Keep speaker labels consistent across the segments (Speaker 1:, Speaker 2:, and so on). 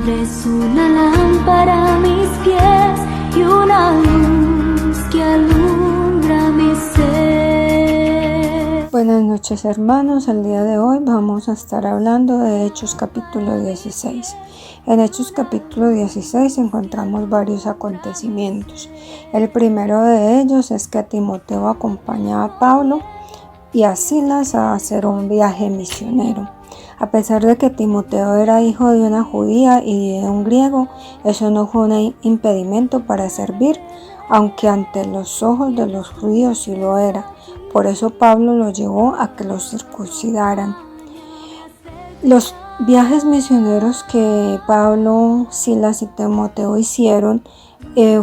Speaker 1: Es una lámpara a mis pies y una luz que alumbra mi ser.
Speaker 2: Buenas noches, hermanos. El día de hoy vamos a estar hablando de Hechos capítulo 16. En Hechos capítulo 16 encontramos varios acontecimientos. El primero de ellos es que Timoteo acompaña a Pablo y a Silas a hacer un viaje misionero. A pesar de que Timoteo era hijo de una judía y de un griego, eso no fue un impedimento para servir, aunque ante los ojos de los judíos sí lo era. Por eso Pablo lo llevó a que los circuncidaran. Los viajes misioneros que Pablo, Silas y Timoteo hicieron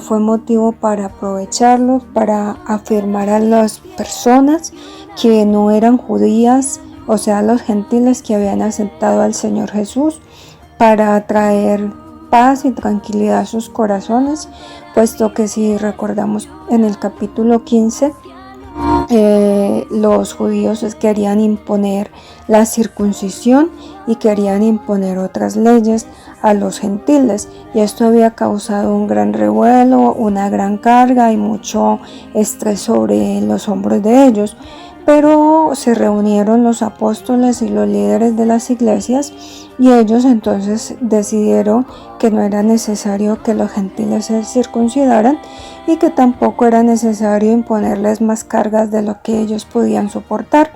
Speaker 2: fue motivo para aprovecharlos, para afirmar a las personas que no eran judías, o sea, los gentiles que habían aceptado al Señor Jesús, para traer paz y tranquilidad a sus corazones, puesto que si recordamos en el capítulo 15, los judíos querían imponer la circuncisión y querían imponer otras leyes a los gentiles, y esto había causado un gran revuelo, una gran carga y mucho estrés sobre los hombros de ellos. Pero se reunieron los apóstoles y los líderes de las iglesias y ellos entonces decidieron que no era necesario que los gentiles se circuncidaran y que tampoco era necesario imponerles más cargas de lo que ellos podían soportar.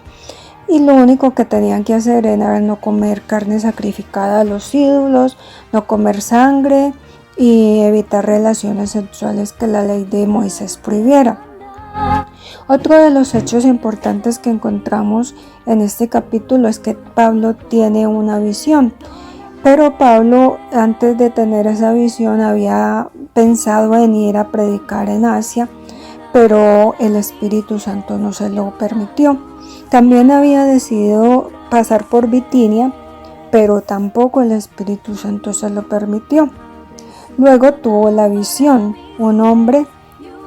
Speaker 2: Y lo único que tenían que hacer era no comer carne sacrificada a los ídolos, no comer sangre y evitar relaciones sexuales que la ley de Moisés prohibiera. Otro de los hechos importantes que encontramos en este capítulo es que Pablo tiene una visión, pero Pablo, antes de tener esa visión, había pensado en ir a predicar en Asia, pero el Espíritu Santo no se lo permitió. También había decidido pasar por Bitinia, pero tampoco el Espíritu Santo se lo permitió. Luego tuvo la visión. Un hombre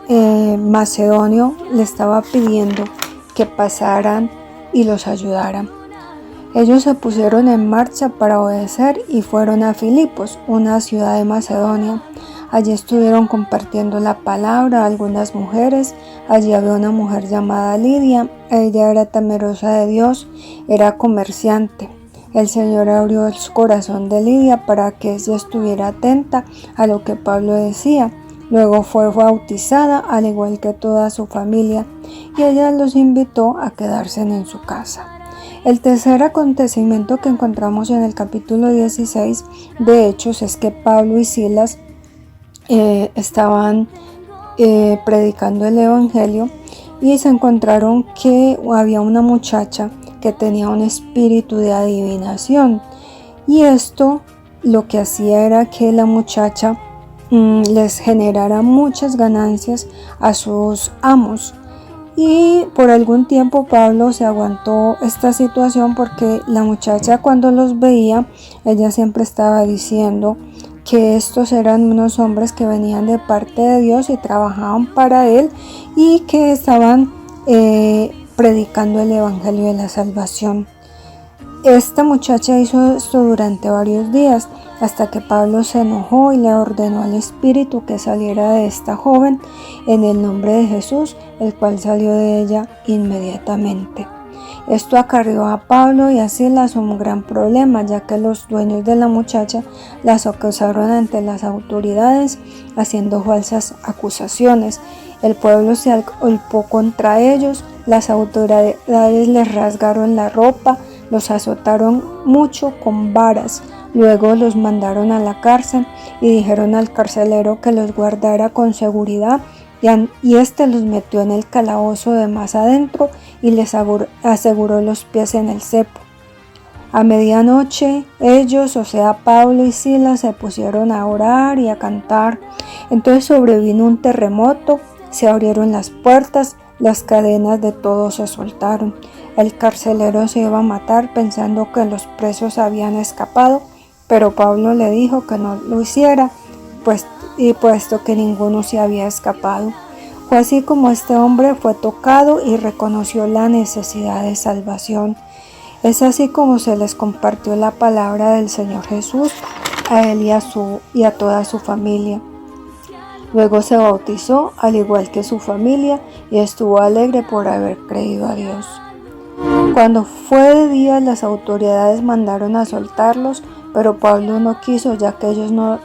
Speaker 2: macedonio le estaba pidiendo que pasaran y los ayudaran. Ellos se pusieron en marcha para obedecer y fueron a Filipos, una ciudad de Macedonia. Allí estuvieron compartiendo la palabra algunas mujeres. Allí había una mujer llamada Lidia. Ella era temerosa de Dios, era comerciante. El Señor abrió el corazón de Lidia para que ella estuviera atenta a lo que Pablo decía. Luego fue bautizada, al igual que toda su familia, y ella los invitó a quedarse en su casa. El tercer acontecimiento que encontramos en el capítulo 16 de Hechos es que Pablo y Silas estaban predicando el Evangelio y se encontraron que había una muchacha que tenía un espíritu de adivinación, y esto lo que hacía era que la muchacha les generara muchas ganancias a sus amos. Y por algún tiempo Pablo se aguantó esta situación porque la muchacha, cuando los veía, ella siempre estaba diciendo que estos eran unos hombres que venían de parte de Dios y trabajaban para él y que estaban predicando el evangelio de la salvación. Esta muchacha hizo esto durante varios días, hasta que Pablo se enojó y le ordenó al Espíritu que saliera de esta joven en el nombre de Jesús, el cual salió de ella inmediatamente. Esto acarreó a Pablo y a Silas un gran problema, ya que los dueños de la muchacha las acusaron ante las autoridades haciendo falsas acusaciones. El pueblo se agolpó contra ellos, las autoridades les rasgaron la ropa, los azotaron mucho con varas. Luego los mandaron a la cárcel y dijeron al carcelero que los guardara con seguridad, y éste los metió en el calabozo de más adentro y les aseguró los pies en el cepo. A medianoche ellos, o sea Pablo y Silas, se pusieron a orar y a cantar. Entonces sobrevino un terremoto, se abrieron las puertas, las cadenas de todos se soltaron. El carcelero se iba a matar pensando que los presos habían escapado, pero Pablo le dijo que no lo hiciera, puesto que ninguno se había escapado. Fue así como este hombre fue tocado y reconoció la necesidad de salvación. Es así como se les compartió la palabra del Señor Jesús a él y a toda su familia. Luego se bautizó al igual que su familia y estuvo alegre por haber creído a Dios. Cuando fue de día, las autoridades mandaron a soltarlos, pero Pablo no quiso, ya que ellos no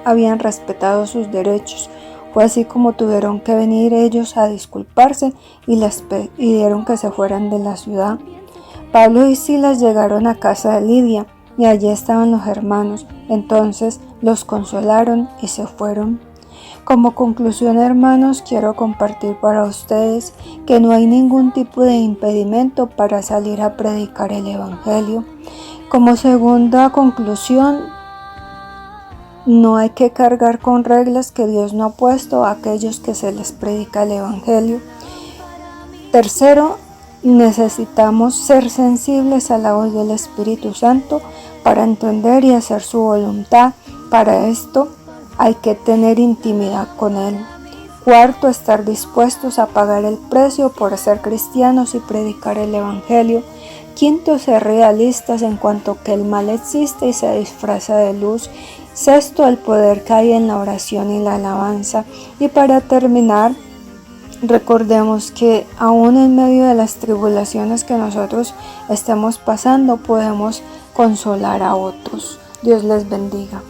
Speaker 2: habían respetado sus derechos. Fue así como tuvieron que venir ellos a disculparse y les pidieron que se fueran de la ciudad. Pablo y Silas llegaron a casa de Lidia y allí estaban los hermanos. Entonces los consolaron y se fueron. Como conclusión, hermanos, quiero compartir para ustedes que no hay ningún tipo de impedimento para salir a predicar el Evangelio. Como segunda conclusión, no hay que cargar con reglas que Dios no ha puesto a aquellos que se les predica el Evangelio. Tercero, necesitamos ser sensibles a la voz del Espíritu Santo para entender y hacer su voluntad. Para esto hay que tener intimidad con Él. Cuarto, estar dispuestos a pagar el precio por ser cristianos y predicar el Evangelio. Quinto, ser realistas en cuanto que el mal existe y se disfraza de luz. Sexto, el poder que hay en la oración y la alabanza. Y para terminar, recordemos que aún en medio de las tribulaciones que nosotros estemos pasando, podemos consolar a otros. Dios les bendiga.